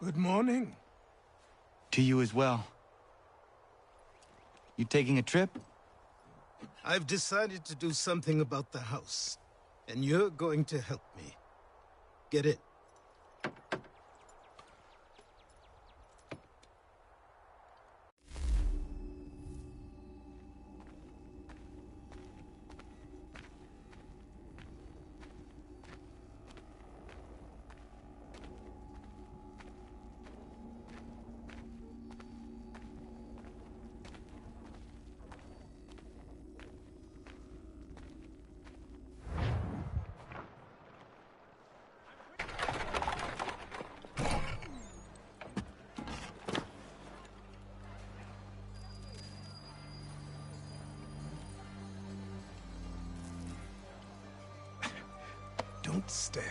Good morning. To you as well. You taking a trip? I've decided to do something about the house, and you're going to help me. Get it? Don't stare.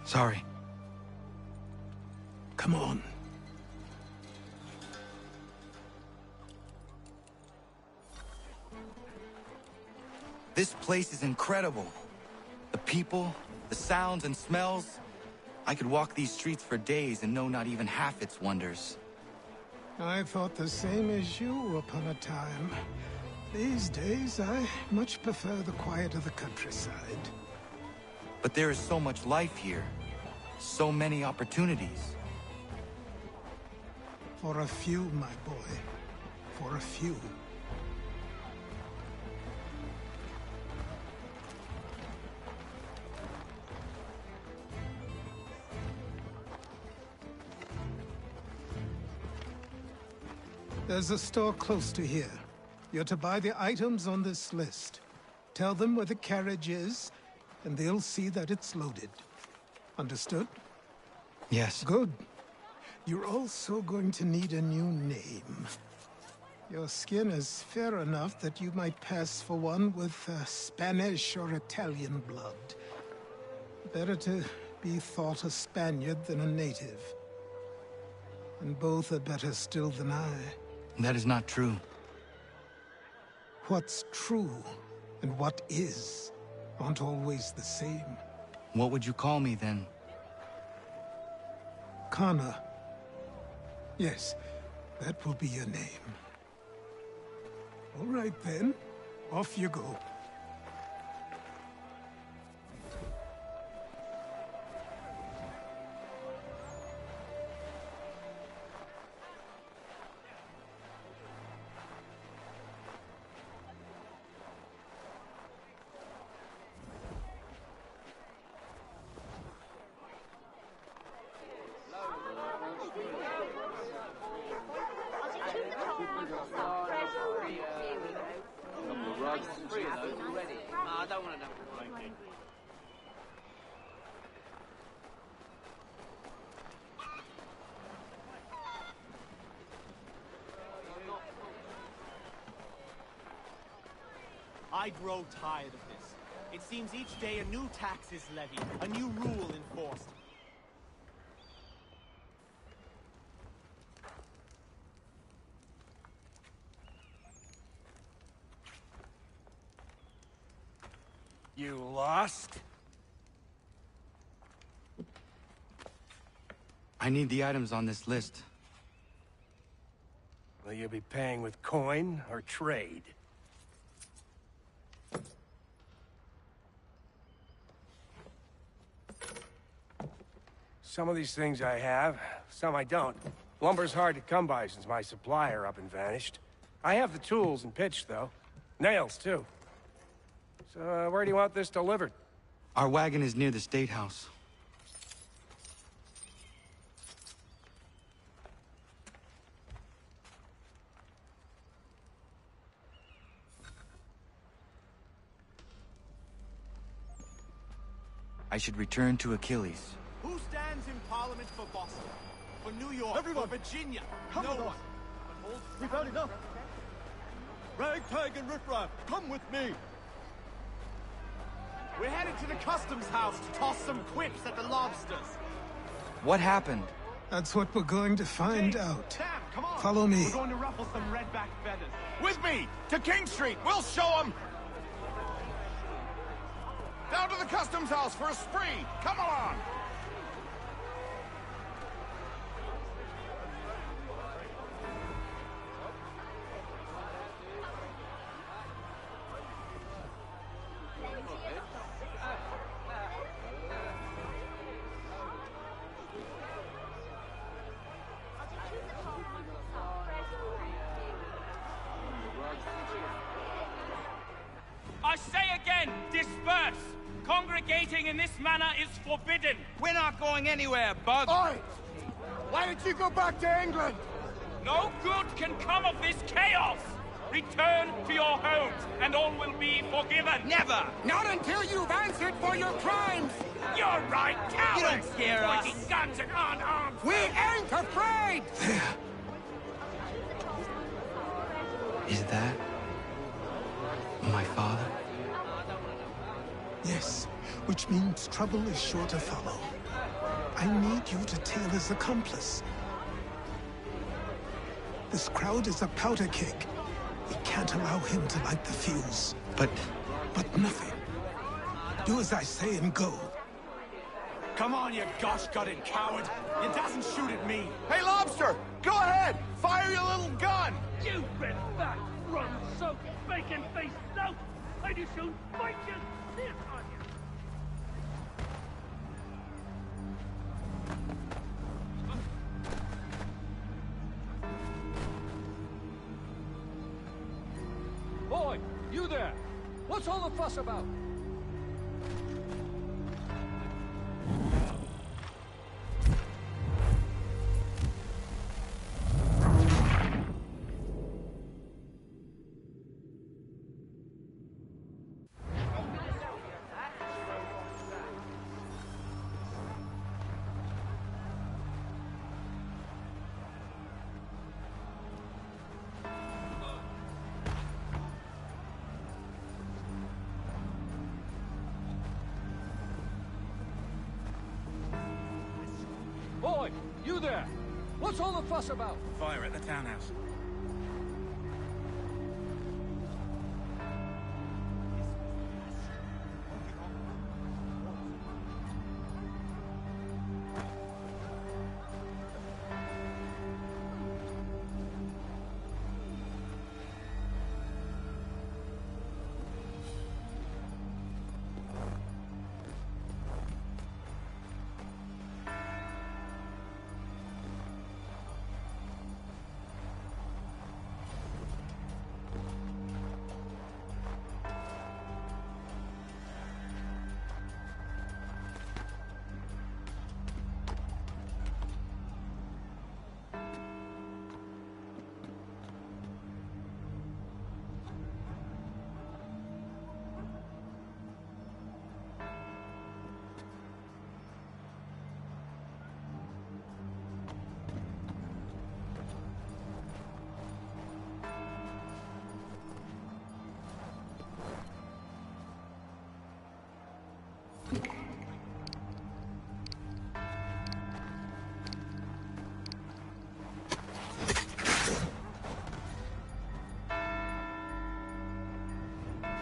Sorry. Come on. This place is incredible. The people, the sounds and smells. I could walk these streets for days and know not even half its wonders. I thought the same as you upon a time. These days, I much prefer the quiet of the countryside. But there is so much life here. So many opportunities. For a few, my boy. For a few. There's a store close to here. You're to buy the items on this list. Tell them where the carriage is, and they'll see that it's loaded. Understood? Yes. Good. You're also going to need a new name. Your skin is fair enough that you might pass for one with Spanish or Italian blood. Better to be thought a Spaniard than a native. And both are better still than I. That is not true. What's true and what is aren't always the same. What would you call me then? Kana. Yes, that will be your name. All right then, off you go. I grow tired of this. It seems each day a new tax is levied, a new rule enforced. You lost? I need the items on this list. Will you be paying with coin or trade? Some of these things I have, some I don't. Lumber's hard to come by since my supplier up and vanished. I have the tools and pitch, though. Nails, too. So, where do you want this delivered? Our wagon is near the State House. I should return to Achilles. Who stands in Parliament for Boston? For New York? Everyone! For Virginia? Come no with us. one. But hold We've had enough! Ragtag and riffraff, come with me! We're headed to the customs house to toss some quips at the lobsters. What happened? That's what we're going to find out. Sam, come on. Follow me. We're going to ruffle some red-back feathers. With me! To King Street! We'll show them! Down to the customs house for a spree! Come along! Waiting in this manner is forbidden. We're not going anywhere, Bug. Oi! Why did you go back to England? No good can come of this chaos. Return to your homes, and all will be forgiven. Never! Not until you've answered for your crimes! You're right, cowards! You don't scare us. Pointing guns at unarmed. We ain't afraid! There. Is that my father? Yes, which means trouble is sure to follow. I need you to tail his accomplice. This crowd is a powder keg. We can't allow him to light the fuse. But Nothing. Do as I say and go. Come on, you gosh-gutted coward! You doesn't shoot at me! Hey, Lobster! Go ahead! Fire your little gun! You red fat, rum-soaked, bacon-faced lout! I just soon bite you, sit on you! Boy, you there! What's all the fuss about? Boy, you there! What's all the fuss about? Fire at the townhouse.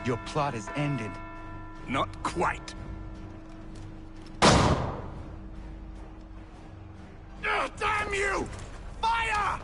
Your plot is ended. Not quite. Damn you! Fire!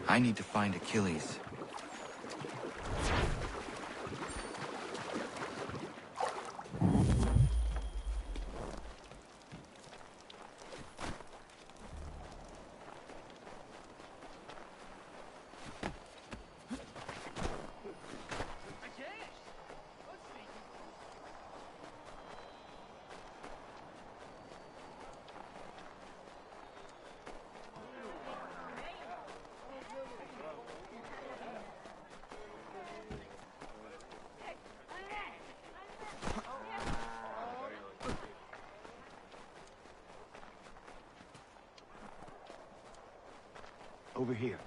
I need to find Achilles. Over here.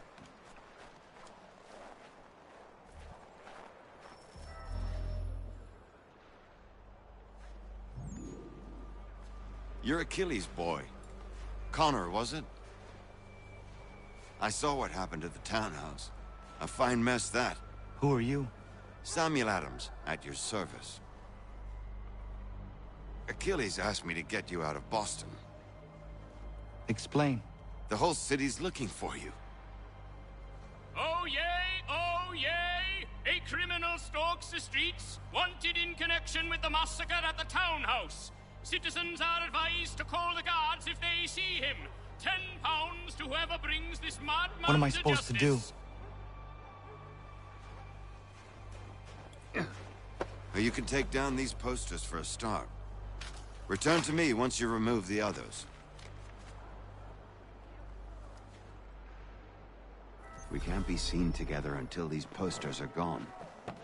You're Achilles' boy. Connor, was it? I saw what happened at the townhouse. A fine mess, that. Who are you? Samuel Adams, at your service. Achilles asked me to get you out of Boston. Explain. The whole city's looking for you. Oh yay, oh yay! A criminal stalks the streets, wanted in connection with the massacre at the townhouse. Citizens are advised to call the guards if they see him. £10 to whoever brings this madman What am I supposed to do? Well, you can take down these posters for a start. Return to me once you remove the others. We can't be seen together until these posters are gone. But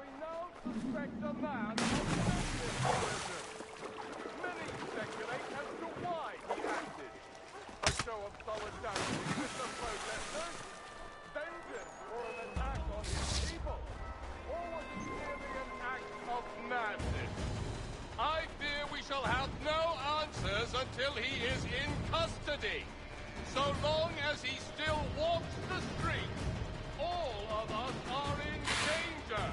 we now suspect a man of terrorism. Many speculate as to why he acted. A show of solidarity with the protesters? Vengeance for an attack on his people? Or was it merely an act of madness? I fear we shall have no answers until he is in custody. So long as he still walks the streets, all of us are in danger.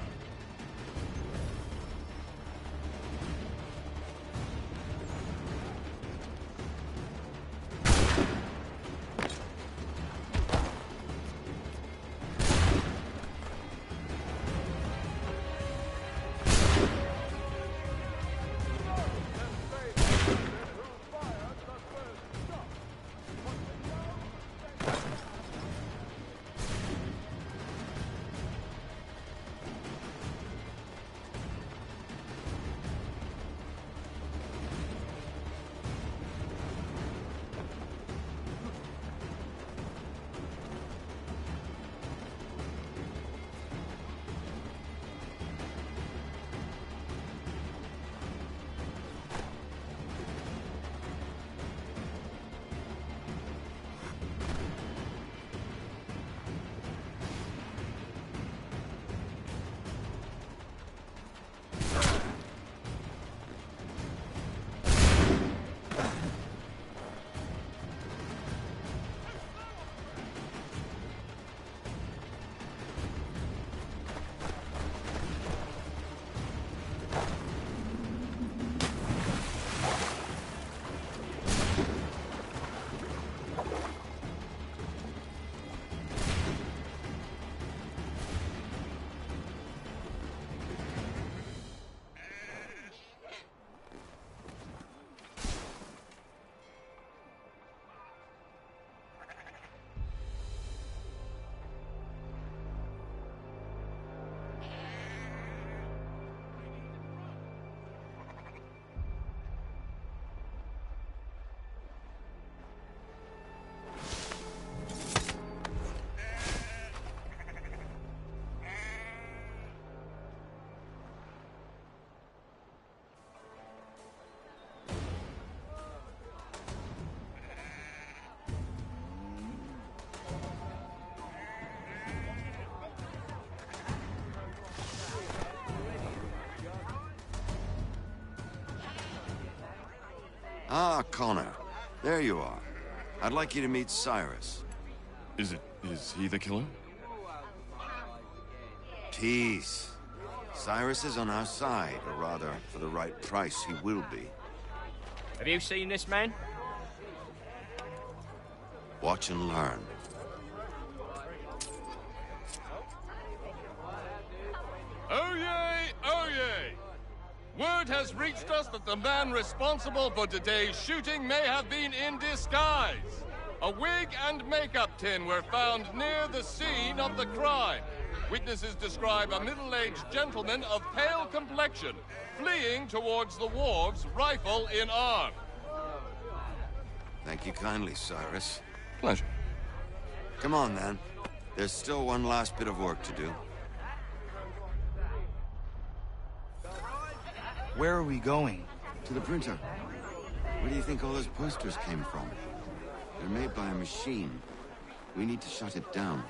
Ah, Connor. There you are. I'd like you to meet Cyrus. Is he the killer? Peace. Cyrus is on our side, or rather, for the right price, he will be. Have you seen this man? watch and learn. Oh yay! Oh yay! Word has reached us that the man responsible for today's shooting may have been in disguise. A wig and makeup tin were found near the scene of the crime. Witnesses describe a middle-aged gentleman of pale complexion fleeing towards the wharves, rifle in arm. Thank you kindly, Cyrus. Pleasure. Come on, then. There's still one last bit of work to do. Where are we going? To the printer. Where do you think all those posters came from? They're made by a machine. We need to shut it down.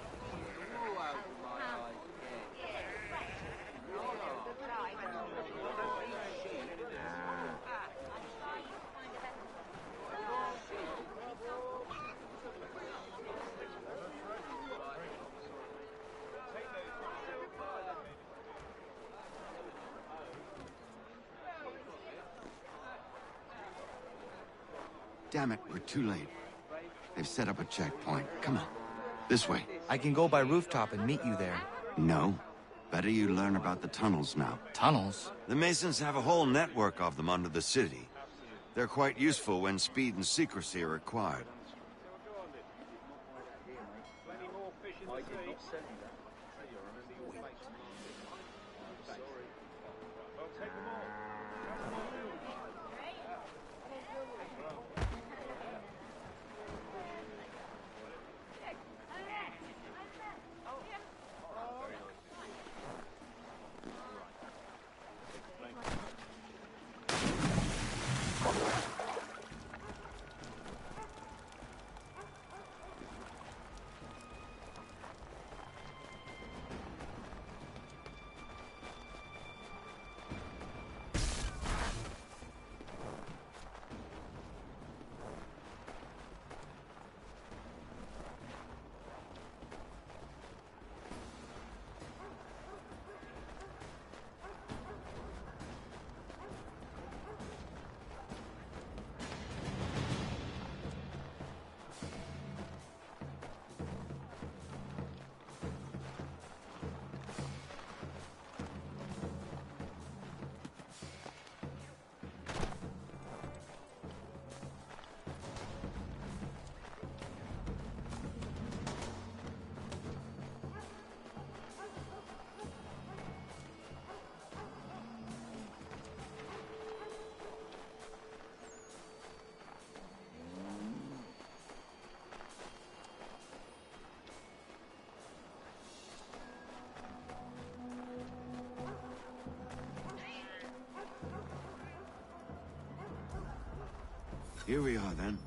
Damn it, we're too late. They've set up a checkpoint. Come on. This way. I can go by rooftop and meet you there. No. Better you learn about the tunnels now. Tunnels? The Masons have a whole network of them under the city. They're quite useful when speed and secrecy are required. Here we are, then.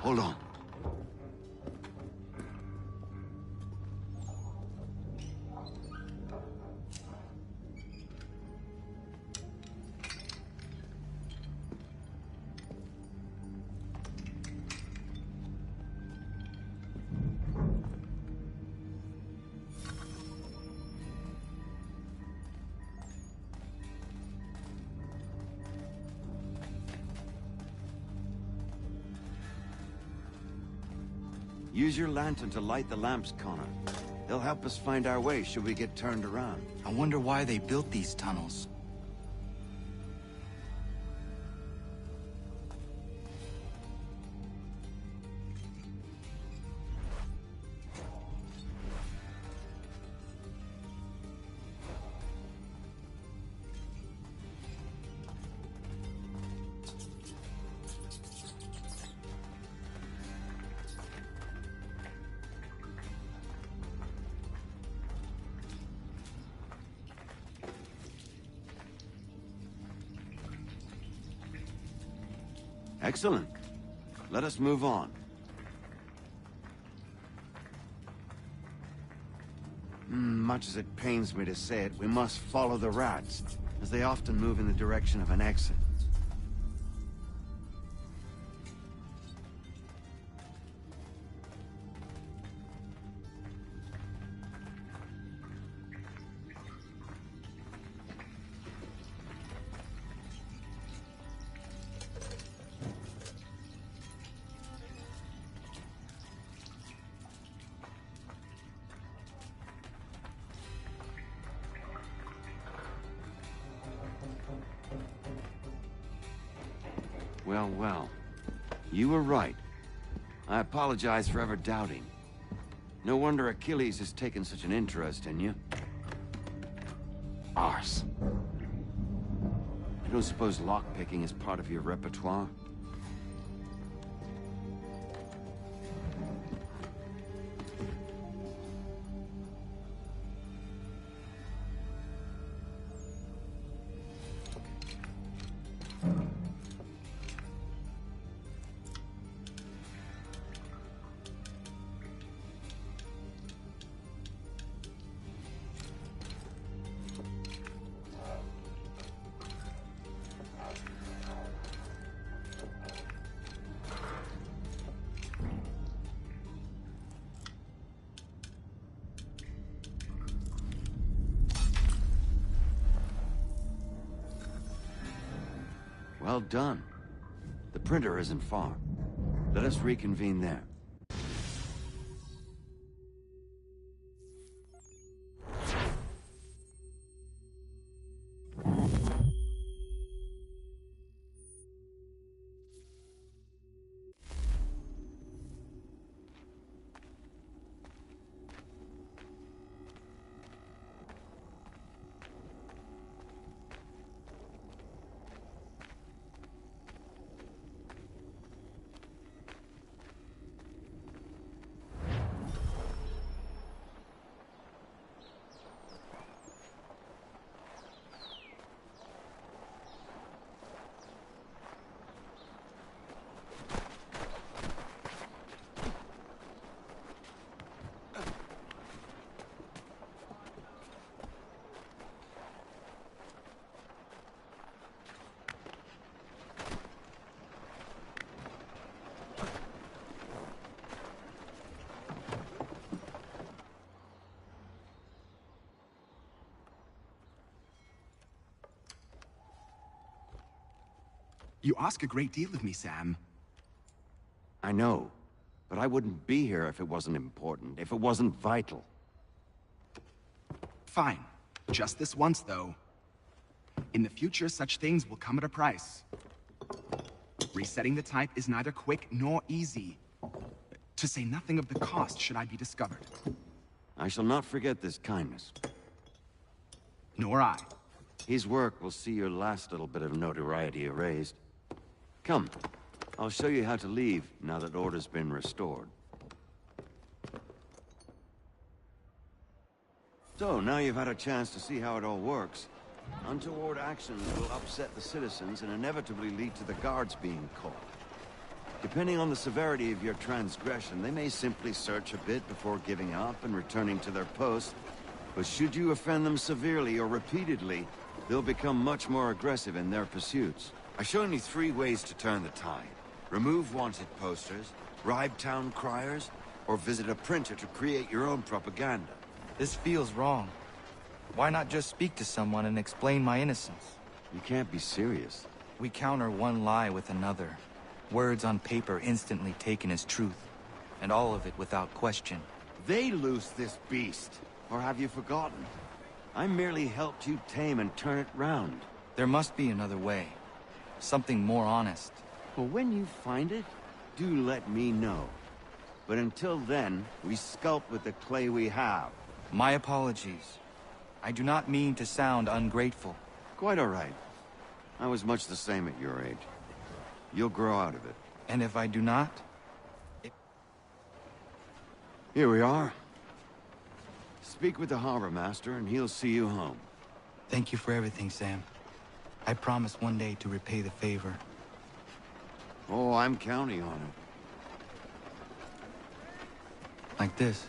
Hold on. Use your lantern to light the lamps, Connor. They'll help us find our way should we get turned around. I wonder why they built these tunnels. Excellent. Let us move on. My much as it pains me to say it, we must follow the rats, as they often move in the direction of an exit. Well, well. You were right. I apologize for ever doubting. No wonder Achilles has taken such an interest in you. Arse. I don't suppose lockpicking is part of your repertoire? Well done. The printer isn't far. Let us reconvene there. You ask a great deal of me, Sam. I know, but I wouldn't be here if it wasn't important, if it wasn't vital. Fine. Just this once, though. In the future, such things will come at a price. Resetting the type is neither quick nor easy. To say nothing of the cost should I be discovered. I shall not forget this kindness. Nor I. His work will see your last little bit of notoriety erased. Come, I'll show you how to leave now that order's been restored. So, now you've had a chance to see how it all works. Untoward actions will upset the citizens and inevitably lead to the guards being caught. Depending on the severity of your transgression, they may simply search a bit before giving up and returning to their post. But should you offend them severely or repeatedly, they'll become much more aggressive in their pursuits. I've shown you 3 ways to turn the tide. Remove wanted posters, bribe town criers, or visit a printer to create your own propaganda. This feels wrong. Why not just speak to someone and explain my innocence? You can't be serious. We counter one lie with another. Words on paper instantly taken as truth. And all of it without question. They loose this beast. Or have you forgotten? I merely helped you tame and turn it round. There must be another way. Something more honest. Well, when you find it, do let me know. But until then, we sculpt with the clay we have. My apologies. I do not mean to sound ungrateful. Quite all right. I was much the same at your age. You'll grow out of it. And if I do not? Here we are. Speak with the harbor master and he'll see you home. Thank you for everything, Sam. I promise one day to repay the favor. Oh, I'm counting on it. Like this.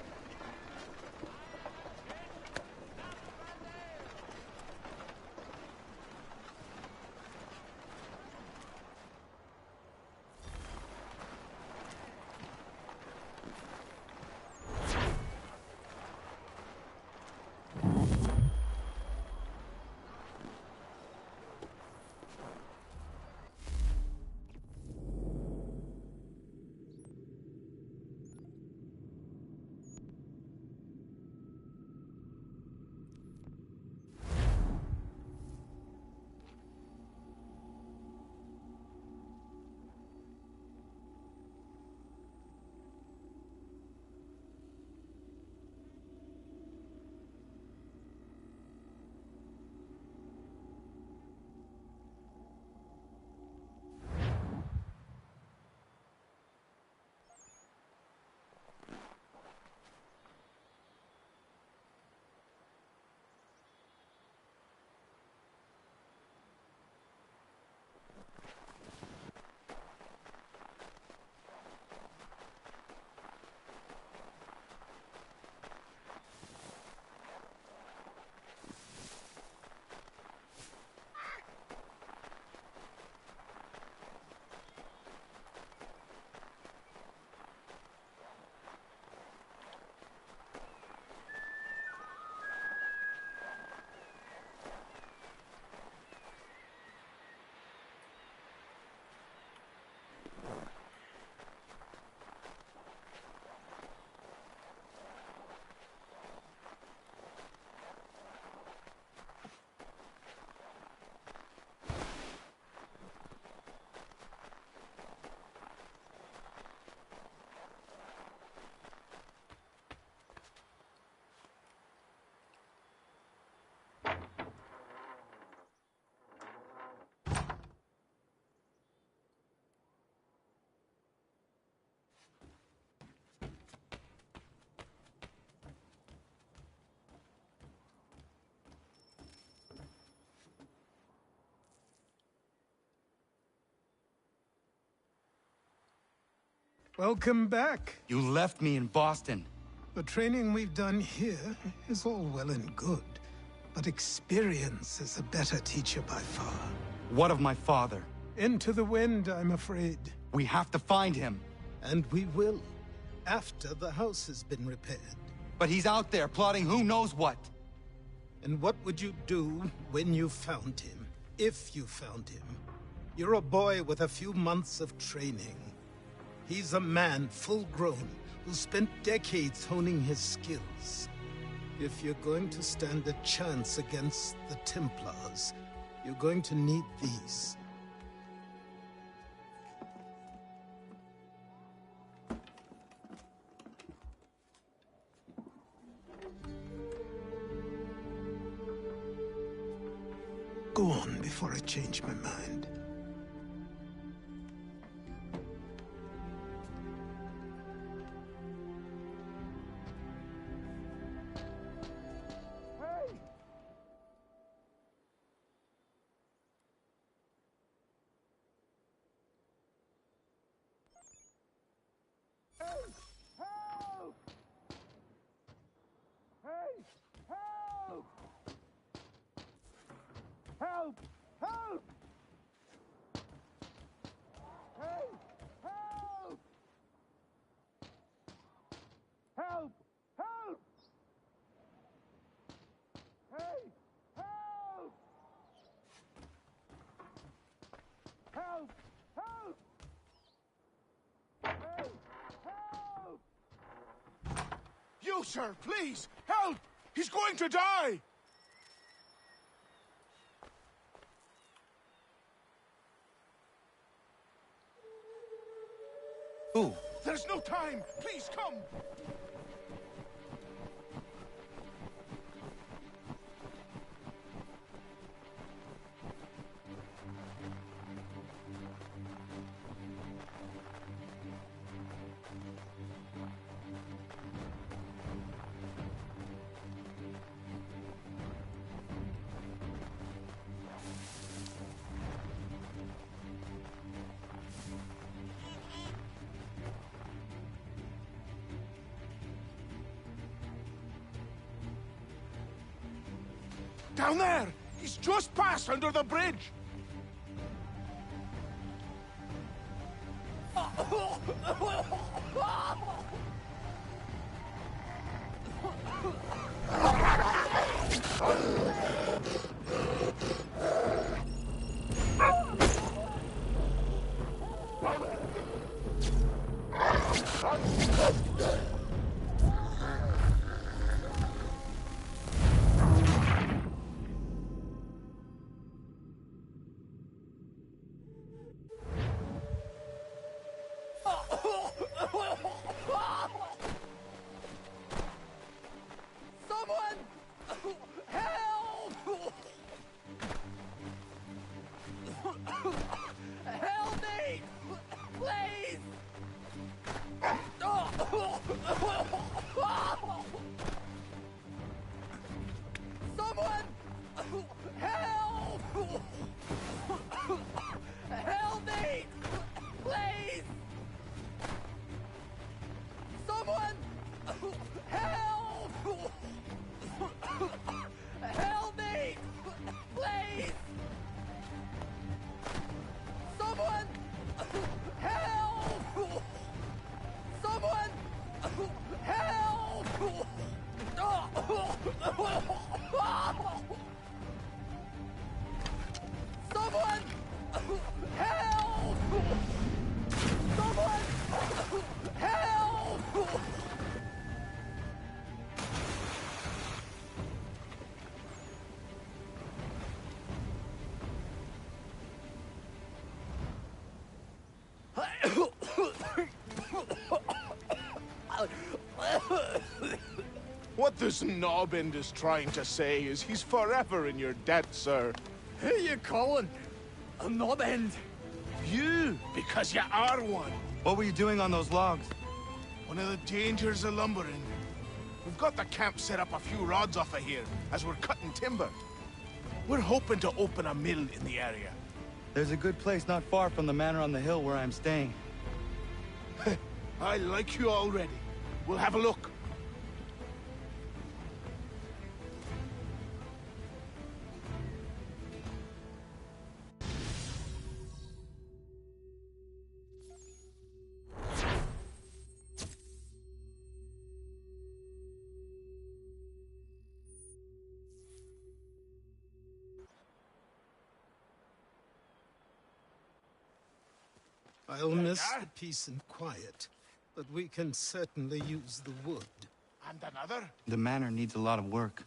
Welcome back. You left me in Boston. The training we've done here is all well and good, but experience is a better teacher by far. What of my father? Into the wind, I'm afraid. We have to find him. And we will, after the house has been repaired. But he's out there plotting who knows what. And what would you do when you found him? If you found him? You're a boy with a few months of training. He's a man, full-grown, who spent decades honing his skills. If you're going to stand a chance against the Templars, you're going to need these. Go on before I change my mind. Help! Help! Hey! Help! Help! Help! Hey! Help! Help! Help! Hey! Help! You, sir, please! Help! He's going to die! Who? There's no time! Please come! Down there! He's just passed under the bridge! What this knobend is trying to say is he's forever in your debt, sir. Who you calling? A knobend? You, because you are one. What were you doing on those logs? One of the dangers of lumbering. We've got the camp set up a few rods off of here, as we're cutting timber. We're hoping to open a mill in the area. There's a good place not far from the manor on the hill where I'm staying. I like you already. We'll have a look. I'll miss the peace and quiet, but we can certainly use the wood. And another? The manor needs a lot of work.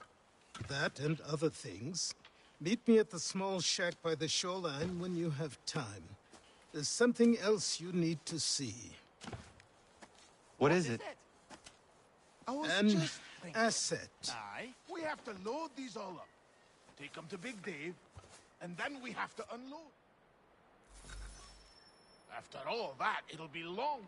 That and other things. Meet me at the small shack by the shoreline when you have time. There's something else you need to see. What is it? I was An just thinking. asset. Aye. We have to load these all up. Take them to Big Dave, and then we have to unload. After all that, it'll be long.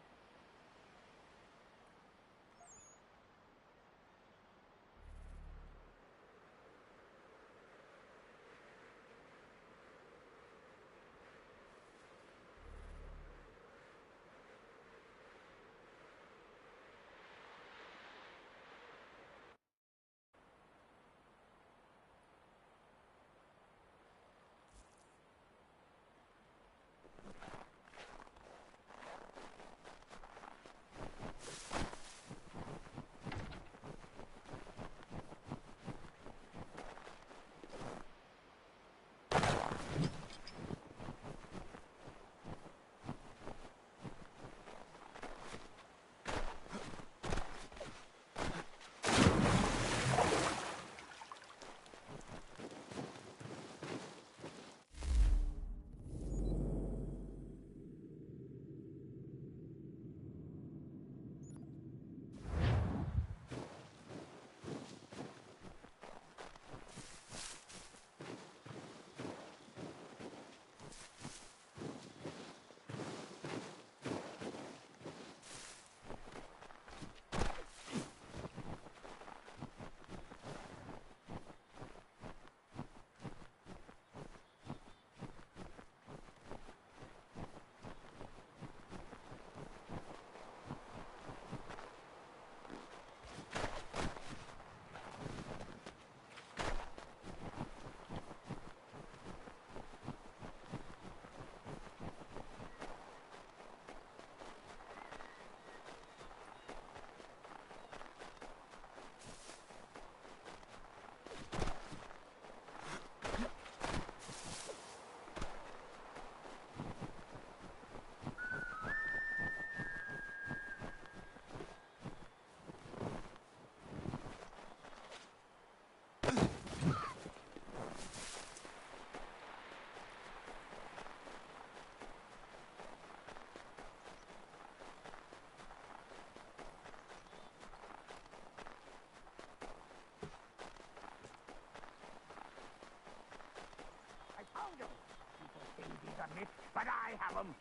But I have them.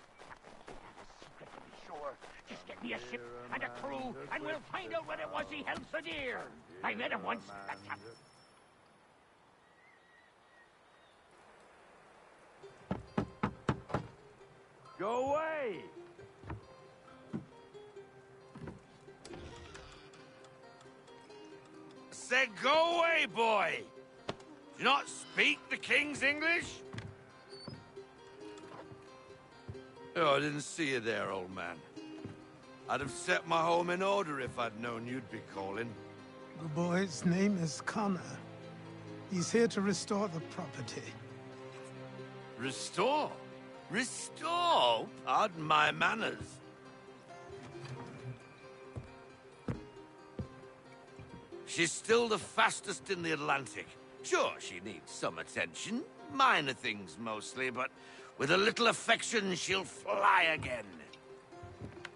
We have a secret to be sure. Just get me a ship and a crew, and we'll find out what it was he held so dear. I met him once. Go away! Said go away, boy! Do you not speak the King's English? Oh, I didn't see you there, old man. I'd have set my home in order if I'd known you'd be calling. The boy's name is Connor. He's here to restore the property. Restore? Restore? Pardon my manners. She's still the fastest in the Atlantic. Sure, she needs some attention. Minor things mostly, but with a little affection, she'll fly again.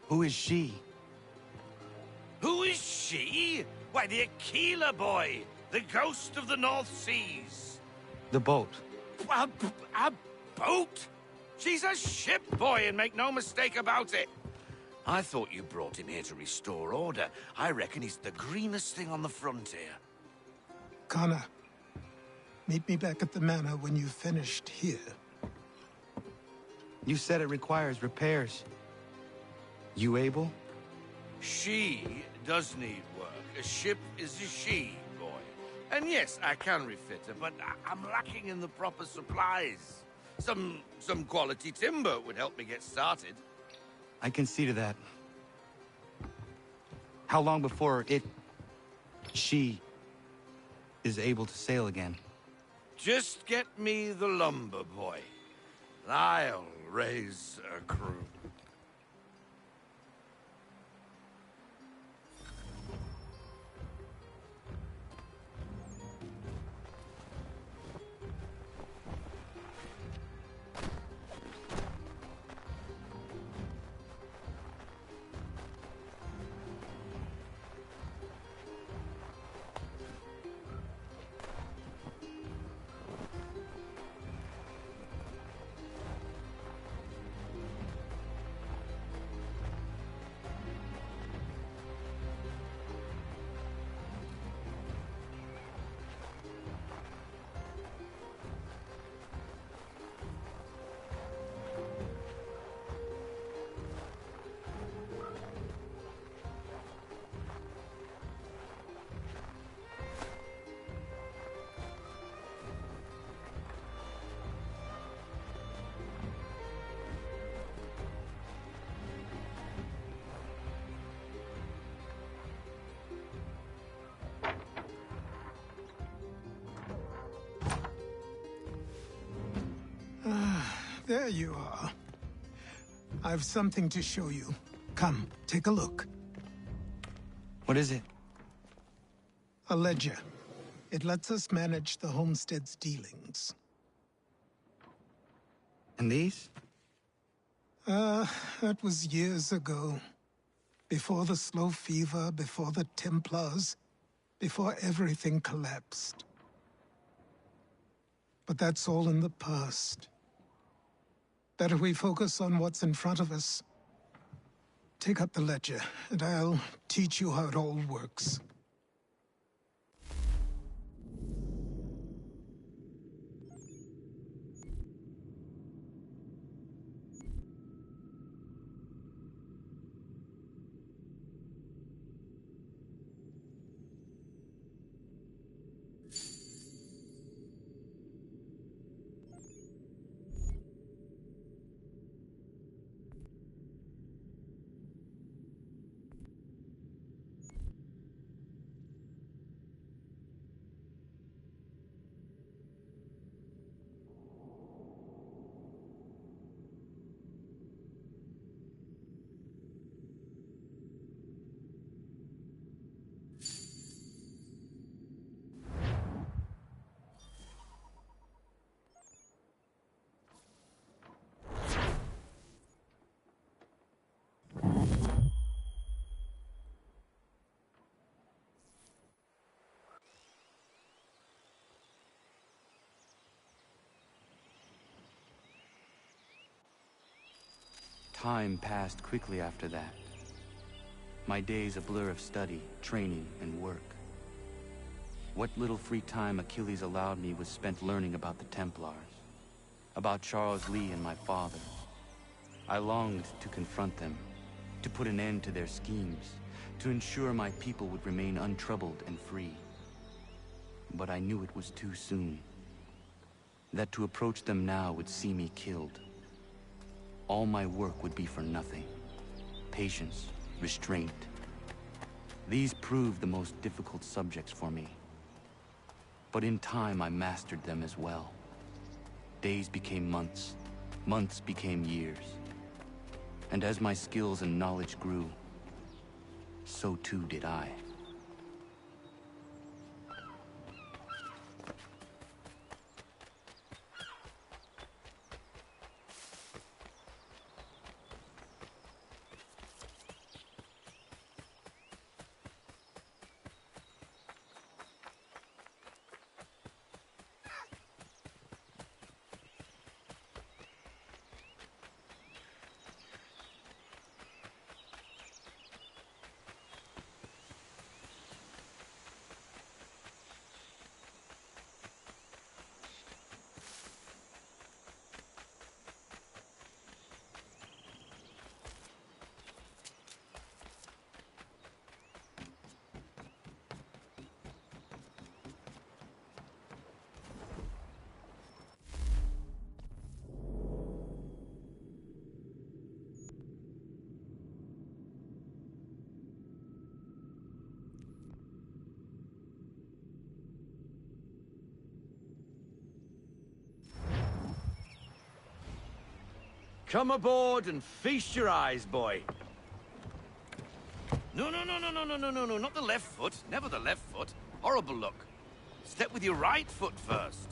Who is she? Who is she? Why, the Aquila boy, the ghost of the North Seas. The boat. A boat? She's a ship, boy, and make no mistake about it. I thought you brought him here to restore order. I reckon he's the greenest thing on the frontier. Connor, meet me back at the manor when you've finished here. You said it requires repairs. You able? She does need work. A ship is a she, boy. And yes, I can refit her, but I'm lacking in the proper supplies. Some quality timber would help me get started. I can see to that. How long before she is able to sail again? Just get me the lumber, boy. And I'll raise a crew. There you are. I've something to show you. Come, take a look. What is it? A ledger. It lets us manage the homestead's dealings. And these? That was years ago. Before the slow fever, before the Templars, before everything collapsed. But that's all in the past. Better we focus on what's in front of us. Take up the ledger, and I'll teach you how it all works. Time passed quickly after that. My days a blur of study, training, and work. What little free time Achilles allowed me was spent learning about the Templars, about Charles Lee and my father. I longed to confront them, to put an end to their schemes, to ensure my people would remain untroubled and free. But I knew it was too soon, that to approach them now would see me killed. All my work would be for nothing. Patience, restraint. These proved the most difficult subjects for me. But in time, I mastered them as well. Days became months, months became years. And as my skills and knowledge grew, so too did I. Come aboard and feast your eyes, boy. No, not the left foot. Never the left foot. Horrible look. Step with your right foot first.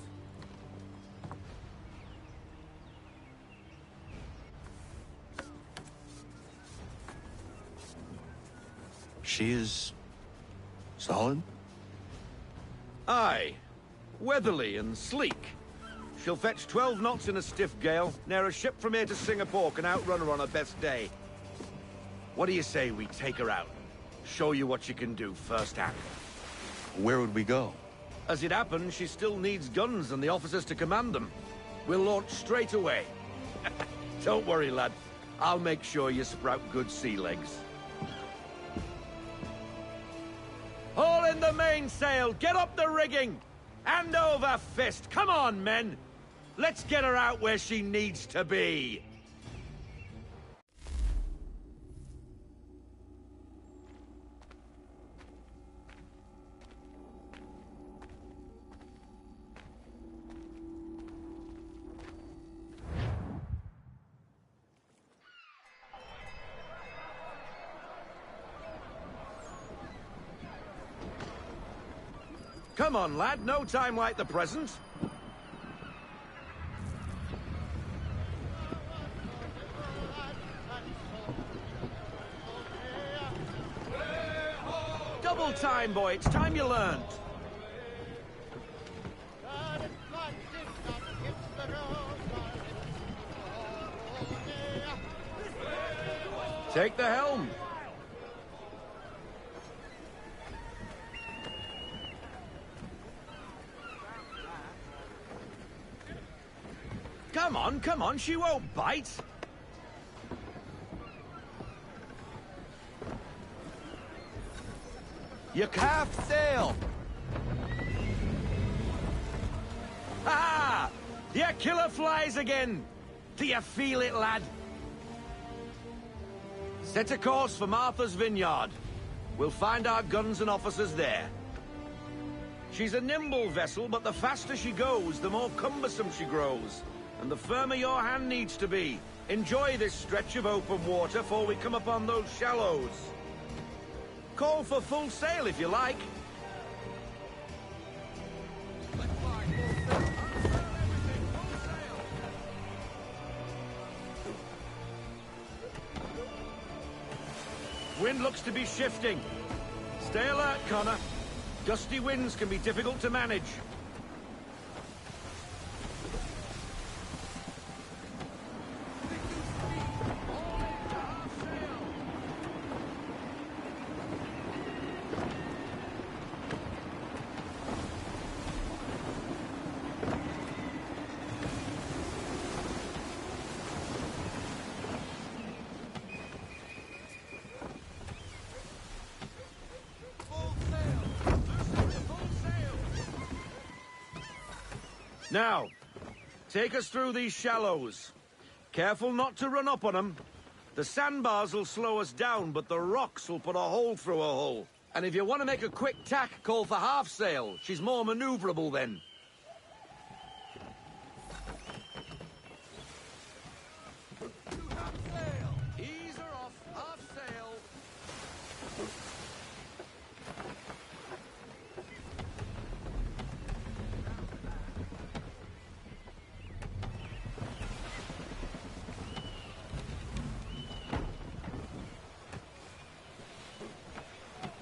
She is... solid? Aye. Weatherly and sleek. She'll fetch 12 knots in a stiff gale, ne'er a ship from here to Singapore can outrun her on her best day. What do you say we take her out? Show you what she can do firsthand. Where would we go? As it happens, she still needs guns and the officers to command them. We'll launch straight away. Don't worry, lad. I'll make sure you sprout good sea legs. Haul in the mainsail! Get up the rigging! Hand over fist! Come on, men! Let's get her out where she needs to be! Come on, lad. No time like the present. Double time, boy. It's time you learned. Take the helm. Come on, she won't bite. You half sail. Ha! Your killer flies again. Do you feel it, lad? Set a course for Martha's Vineyard. We'll find our guns and officers there. She's a nimble vessel, but the faster she goes, the more cumbersome she grows. And the firmer your hand needs to be. Enjoy this stretch of open water before we come upon those shallows. Call for full sail if you like. Wind looks to be shifting. Stay alert, Connor. Gusty winds can be difficult to manage. Now, take us through these shallows. Careful not to run up on them. The sandbars will slow us down, but the rocks will put a hole through her hull. And if you want to make a quick tack, call for half sail. She's more maneuverable then. Ease her off, half sail.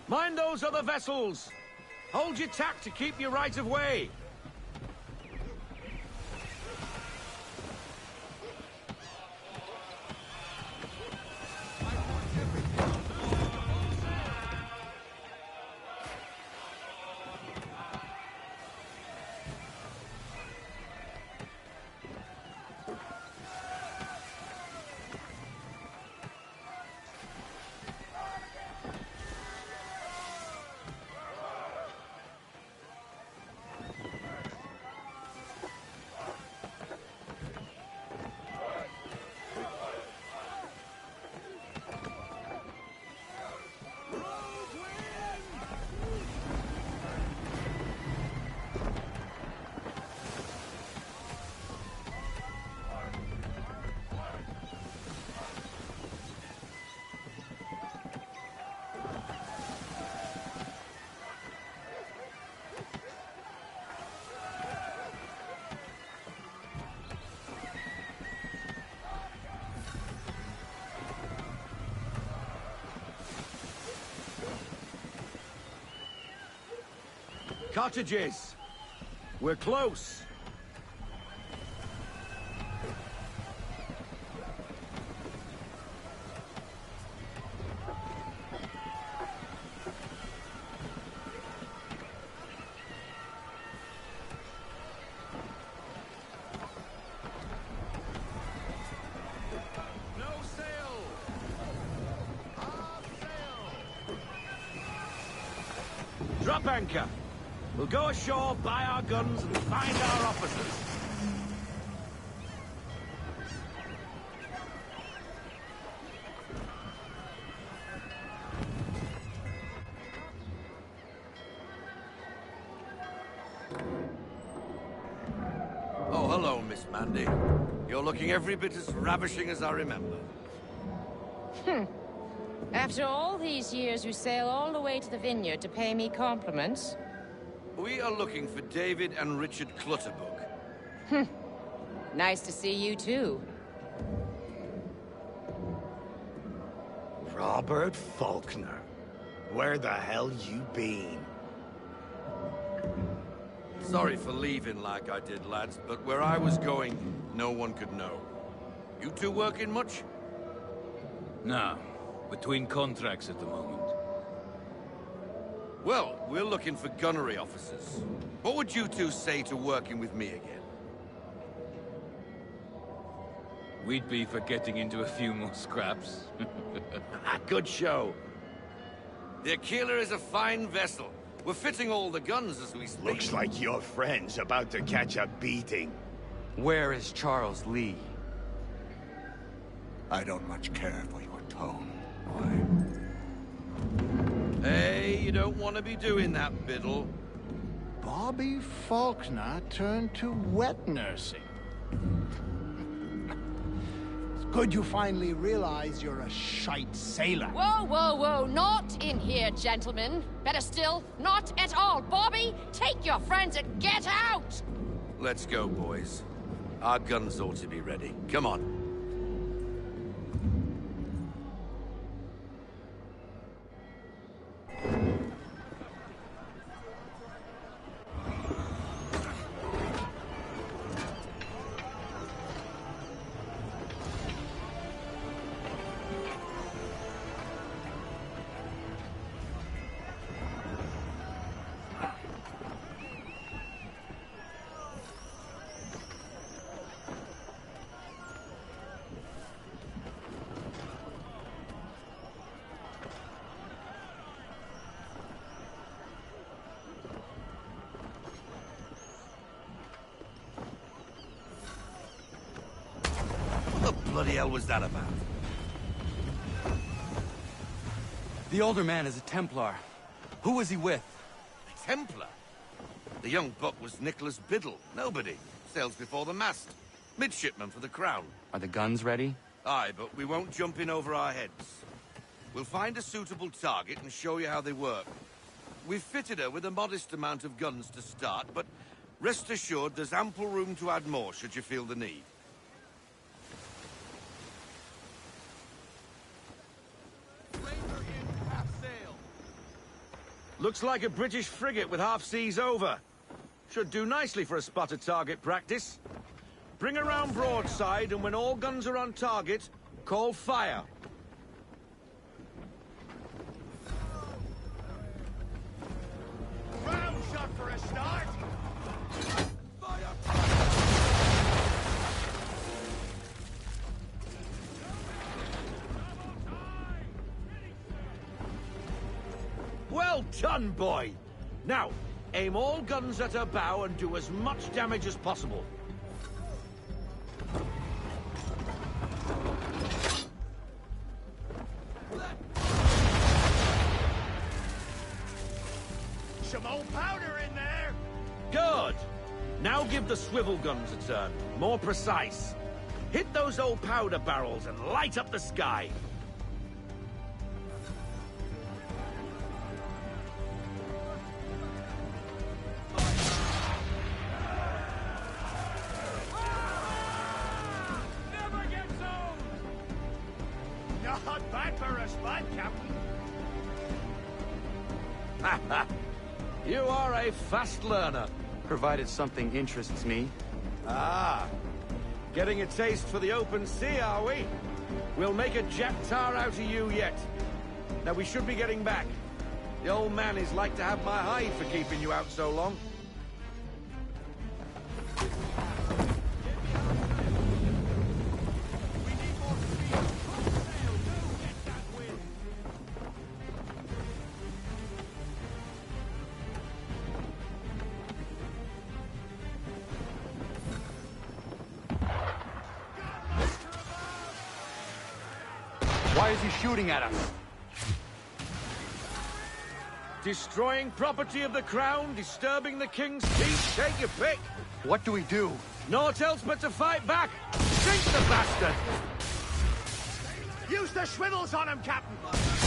Mind those other vessels! Hold your tack to keep your right of way! Cottages! We're close! Drop anchor. We'll go ashore, buy our guns, and find our officers. Oh, hello, Miss Mandy. You're looking every bit as ravishing as I remember. After all these years, you sail all the way to the vineyard to pay me compliments? We are looking for David and Richard Clutterbuck. Nice to see you, too. Robert Faulkner. Where the hell you been? Sorry for leaving like I did, lads, but where I was going, no one could know. You two working much? No. Between contracts at the moment. Well, we're looking for gunnery officers. What would you two say to working with me again? We'd be for getting into a few more scraps. Good show. The Aquila is a fine vessel. We're fitting all the guns as we speak. Looks like your friend's about to catch a beating. Where is Charles Lee? I don't much care for your tone. Hey, you don't want to be doing that, Biddle. Bobby Faulkner turned to wet nursing. It's good you finally realize you're a shite sailor. Whoa, whoa, whoa, not in here, gentlemen. Better still, not at all. Bobby, take your friends and get out! Let's go, boys. Our guns ought to be ready. Come on. What the bloody hell was that about? The older man is a Templar. Who was he with? A Templar? The young buck was Nicholas Biddle. Nobody. Sails before the mast. Midshipman for the Crown. Are the guns ready? Aye, but we won't jump in over our heads. We'll find a suitable target and show you how they work. We've fitted her with a modest amount of guns to start, but rest assured there's ample room to add more should you feel the need. Looks like a British frigate with half seas over. Should do nicely for a spotted target practice. Bring around broadside, and when all guns are on target, call fire. Round shot for a start. Well done, boy! Now, aim all guns at her bow and do as much damage as possible. Some old powder in there. Good! Now give the swivel guns a turn. More precise. Hit those old powder barrels and light up the sky. Not bad for a spot, Captain. Ha ha! You are a fast learner. Provided something interests me. Ah, getting a taste for the open sea, are we? We'll make a jack tar out of you yet. Now we should be getting back. The old man is like to have my hide for keeping you out so long. Why is he shooting at us? Destroying property of the crown, disturbing the king's peace, take your pick. What do we do? Naught else but to fight back. Sink the bastard! Use the swivels on him, Captain!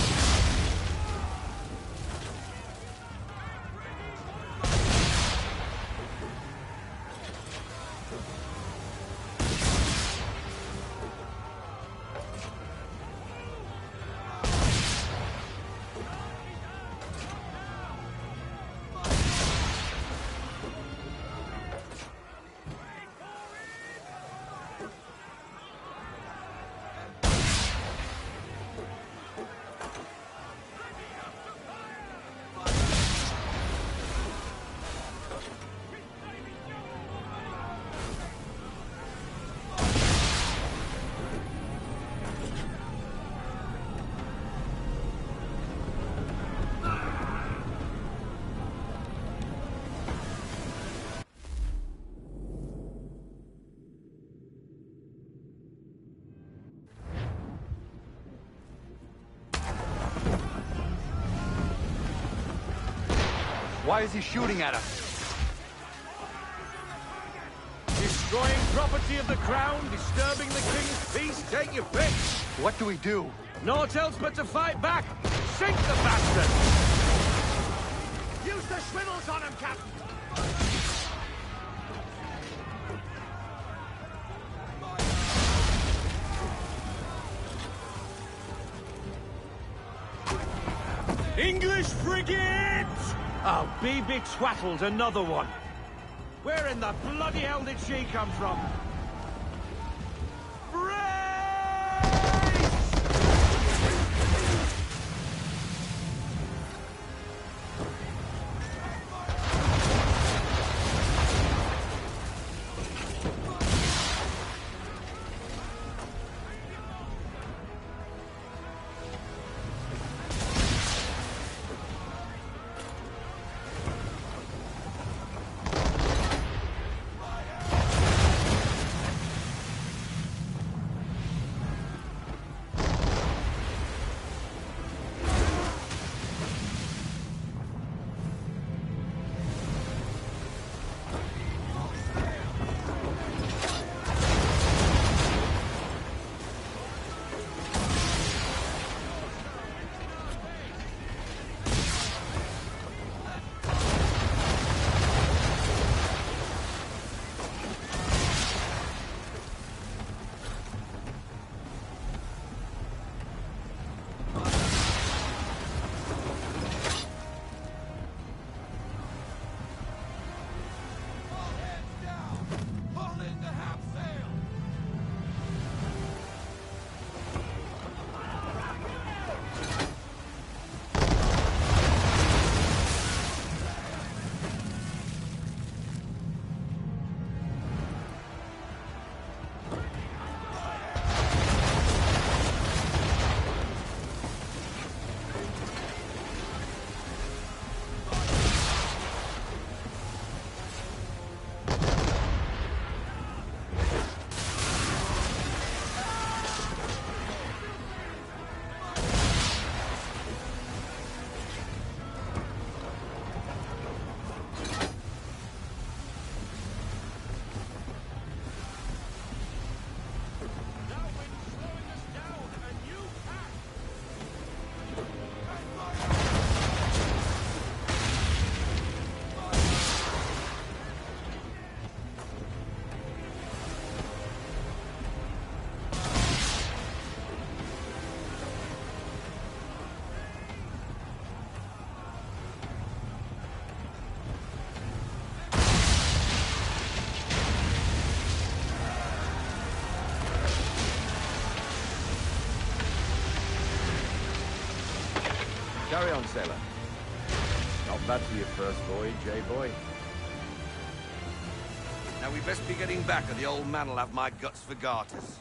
Why is he shooting at us? Destroying property of the crown, disturbing the king's peace, take your pick. What do we do? Naught else but to fight back. Sink the bastard! Use the swivels on him, Captain! English frigate! Oh, BB Twaddled, another one. Where in the bloody hell did she come from? Carry on, sailor. Not bad for your first voyage, eh, boy? Now we best be getting back, or the old man'll have my guts for garters.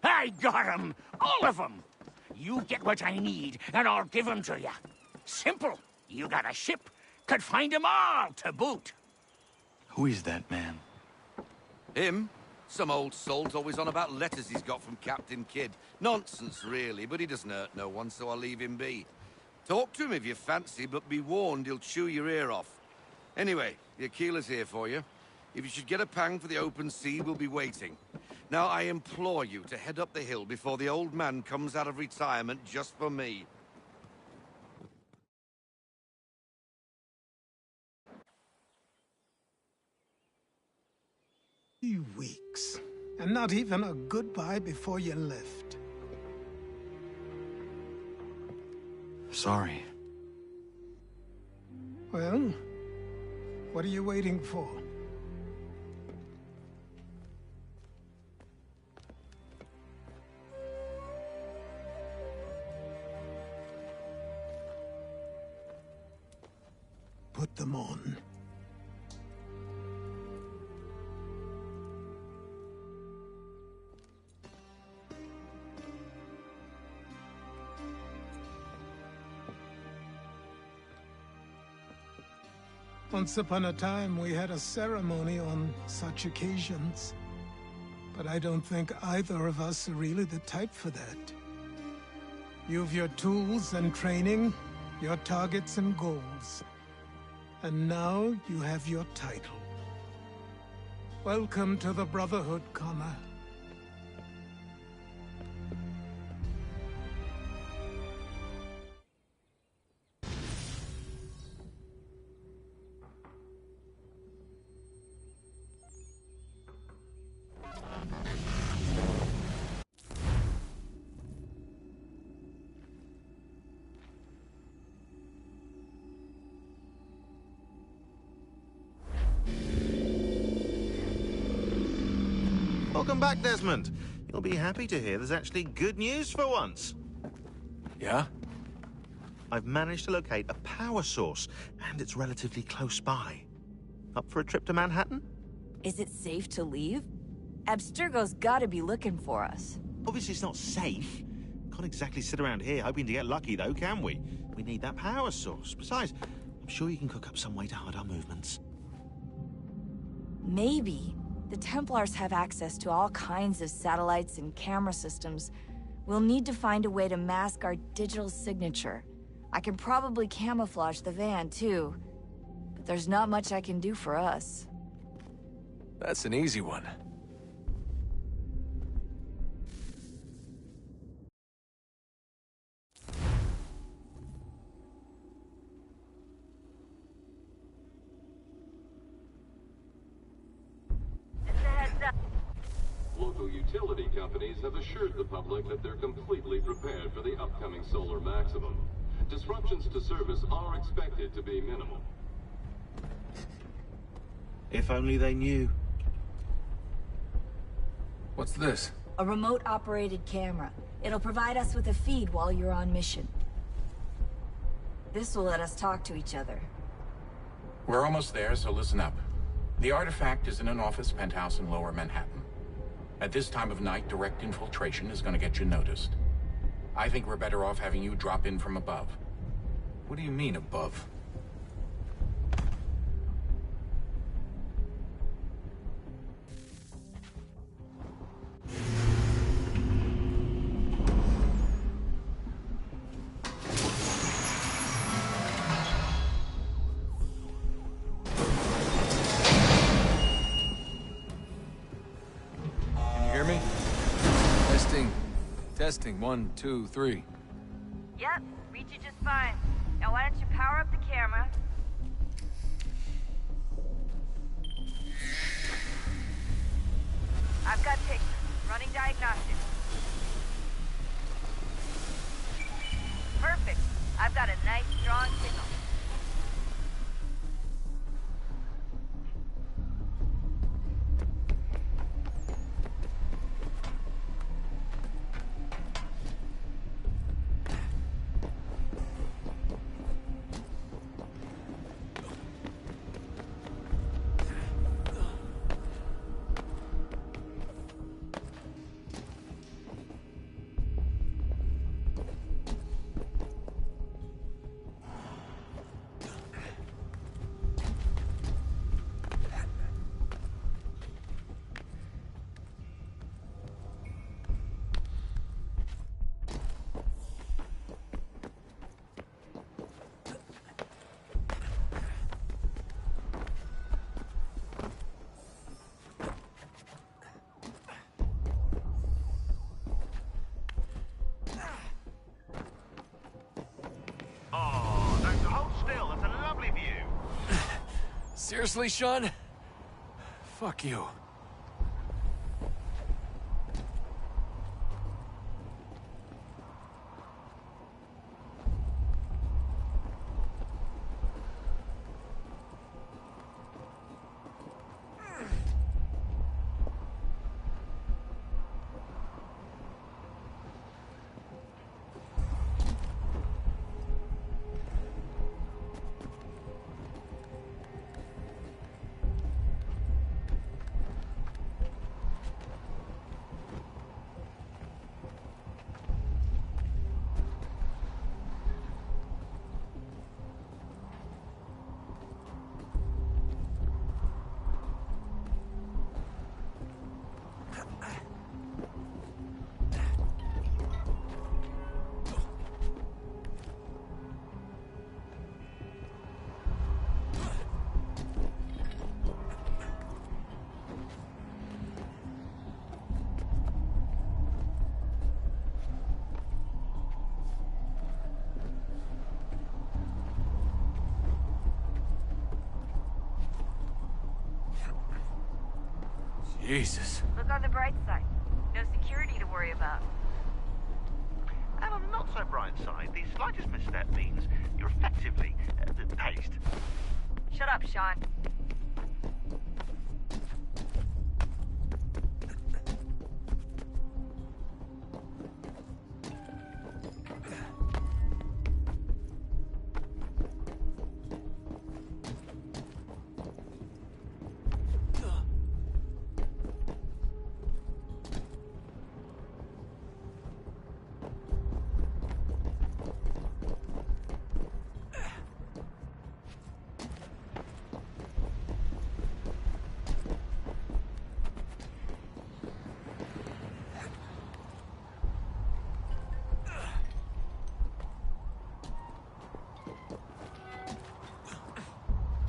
I got 'em! All of 'em! You get what I need, and I'll give 'em to you. Simple. You got a ship. Could find 'em all to boot. Who is that man? Him? Some old salt's always on about letters he's got from Captain Kidd. Nonsense, really, but he doesn't hurt no one, so I'll leave him be. Talk to him if you fancy, but be warned he'll chew your ear off. Anyway, the Aquila's here for you. If you should get a pang for the open sea, we'll be waiting. Now, I implore you to head up the hill before the old man comes out of retirement just for me. Weeks. And not even a goodbye before you left. Sorry. Well, what are you waiting for? Put them on. Once upon a time, we had a ceremony on such occasions. But I don't think either of us are really the type for that. You've your tools and training, your targets and goals. And now you have your title. Welcome to the Brotherhood, Connor. Welcome back, Desmond. You'll be happy to hear there's actually good news for once. Yeah? I've managed to locate a power source, and it's relatively close by. Up for a trip to Manhattan? Is it safe to leave? Abstergo's gotta be looking for us. Obviously it's not safe. Can't exactly sit around here hoping to get lucky, though, can we? We need that power source. Besides, I'm sure you can cook up some way to hide our movements. Maybe. The Templars have access to all kinds of satellites and camera systems. We'll need to find a way to mask our digital signature. I can probably camouflage the van, too. But there's not much I can do for us. That's an easy one. Local utility companies have assured the public that they're completely prepared for the upcoming solar maximum. Disruptions to service are expected to be minimal. If only they knew. What's this? A remote-operated camera. It'll provide us with a feed while you're on mission. This will let us talk to each other. We're almost there, so listen up. The artifact is in an office penthouse in Lower Manhattan. At this time of night, direct infiltration is going to get you noticed. I think we're better off having you drop in from above. What do you mean, above? Testing, 1, 2, 3. Yep, read you just fine. Now why don't you power up the camera? I've got pictures. Running diagnostics. Perfect. I've got a nice, strong signal. Oh, don't hold still. That's a lovely view. Seriously, Sean? Fuck you. Jesus. Look on the bright side. No security to worry about. And on the not so bright side, the slightest misstep means you're effectively paced. Shut up, Sean.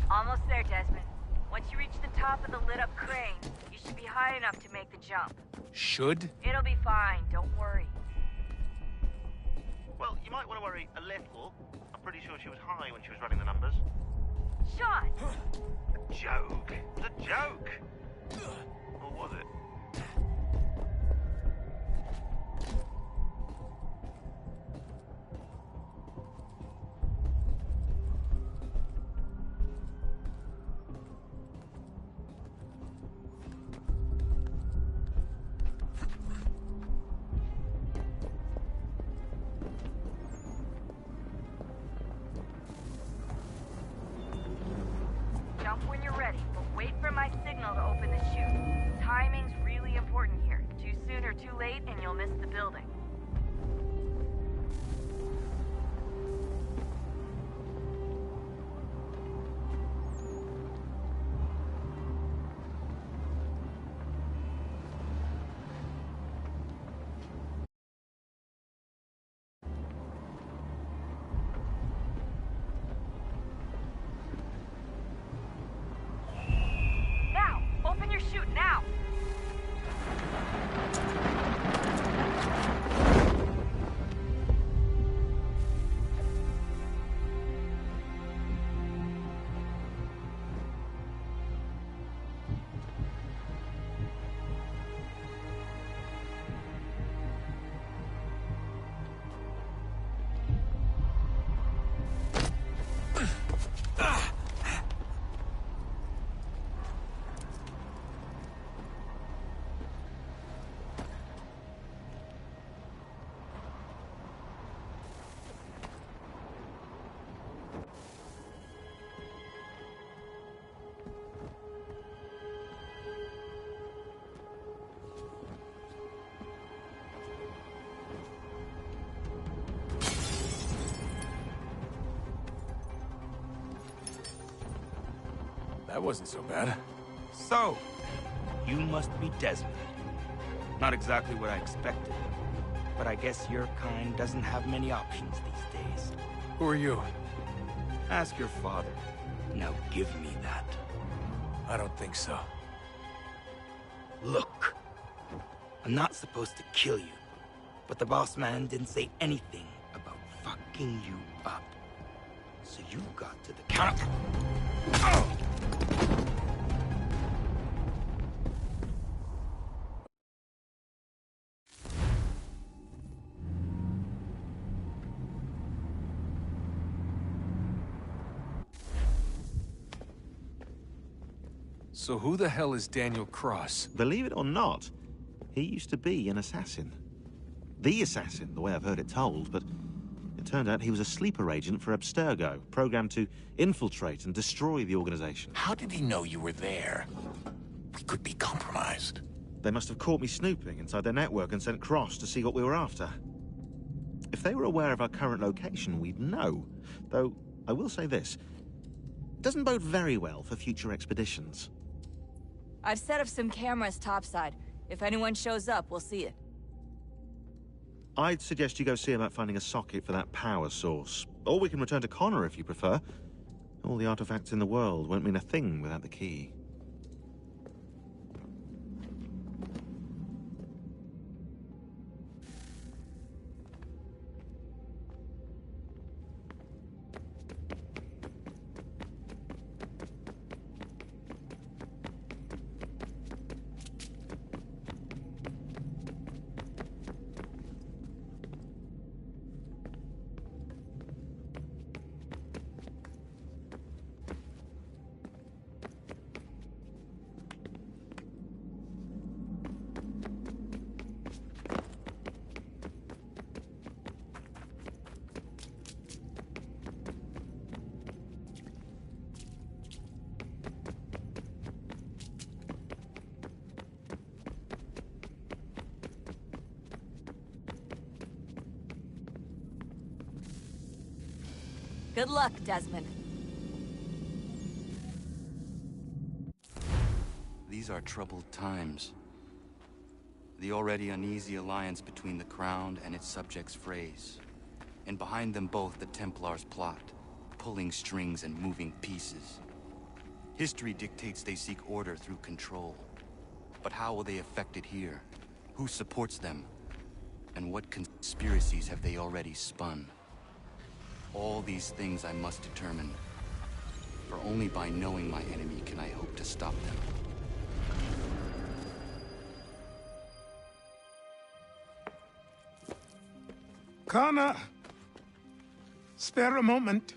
Almost there, Desmond. Once you reach the top of the lit-up crane, you should be high enough to make the jump. Should? It'll be fine, don't worry. Well, you might want to worry a little. I'm pretty sure she was high when she was running the numbers. Sean! A joke. It was a joke. Or was it? Jump when you're ready, but wait for my signal to open the chute. Timing's really important here. Too soon or too late, and you'll miss the building. Open your chute now! That wasn't so bad. So, you must be Desmond. Not exactly what I expected. But I guess your kind doesn't have many options these days. Who are you? Ask your father. Now give me that. I don't think so. Look. I'm not supposed to kill you. But the boss man didn't say anything about fucking you up. So you got to the counter. So who the hell is Daniel Cross? Believe it or not, he used to be an assassin. The assassin, the way I've heard it told, but it turned out he was a sleeper agent for Abstergo, programmed to infiltrate and destroy the organization. How did he know you were there? We could be compromised. They must have caught me snooping inside their network and sent Cross to see what we were after. If they were aware of our current location, we'd know. Though, I will say this. It doesn't bode very well for future expeditions. I've set up some cameras topside. If anyone shows up, we'll see it. I'd suggest you go see about finding a socket for that power source. Or we can return to Connor if you prefer. All the artifacts in the world won't mean a thing without the key. Good luck, Desmond. These are troubled times. The already uneasy alliance between the Crown and its subjects frays. And behind them both the Templars plot, pulling strings and moving pieces. History dictates they seek order through control. But how will they affect it here? Who supports them? And what conspiracies have they already spun? All these things I must determine. For only by knowing my enemy can I hope to stop them. Connor! Spare a moment.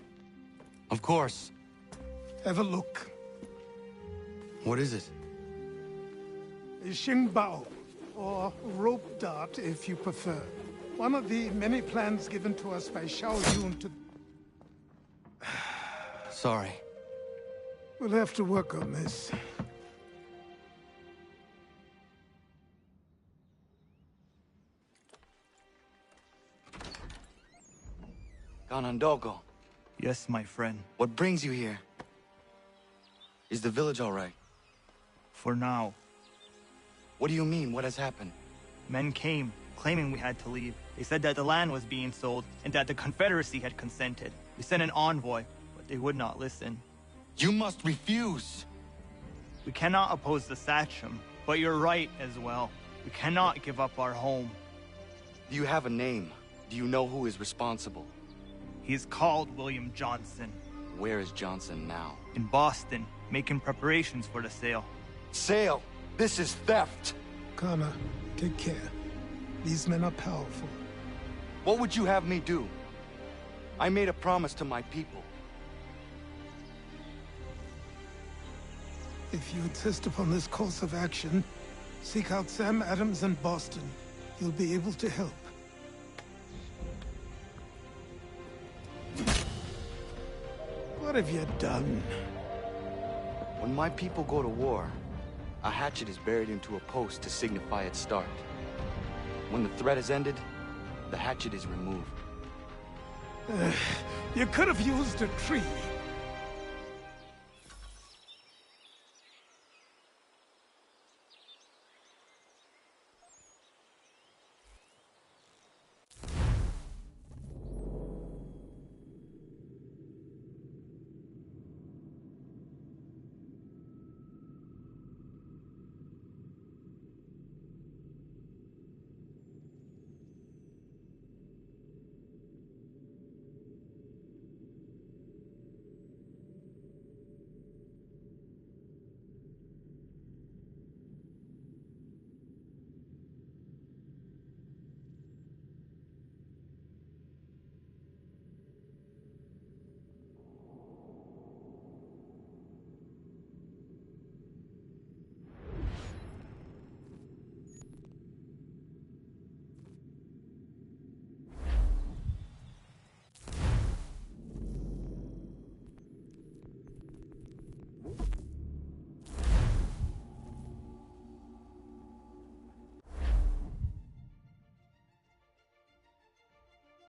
Of course. Have a look. What is it? A Xingbao, or rope dart if you prefer. One of the many plans given to us by Xiao Yun to... Sorry. We'll have to work on this. Ganondogo. Yes, my friend. What brings you here? Is the village all right? For now. What do you mean? What has happened? Men came, claiming we had to leave. They said that the land was being sold, and that the Confederacy had consented. We sent an envoy, but they would not listen. You must refuse! We cannot oppose the Sachem, but you're right as well. We cannot give up our home. Do you have a name? Do you know who is responsible? He's called William Johnson. Where is Johnson now? In Boston, making preparations for the sale. Sale? This is theft! Connor, take care. These men are powerful. What would you have me do? I made a promise to my people. If you insist upon this course of action, seek out Sam Adams in Boston. He'll be able to help. What have you done? When my people go to war, a hatchet is buried into a post to signify its start. When the threat is ended, the hatchet is removed. You could have used a tree.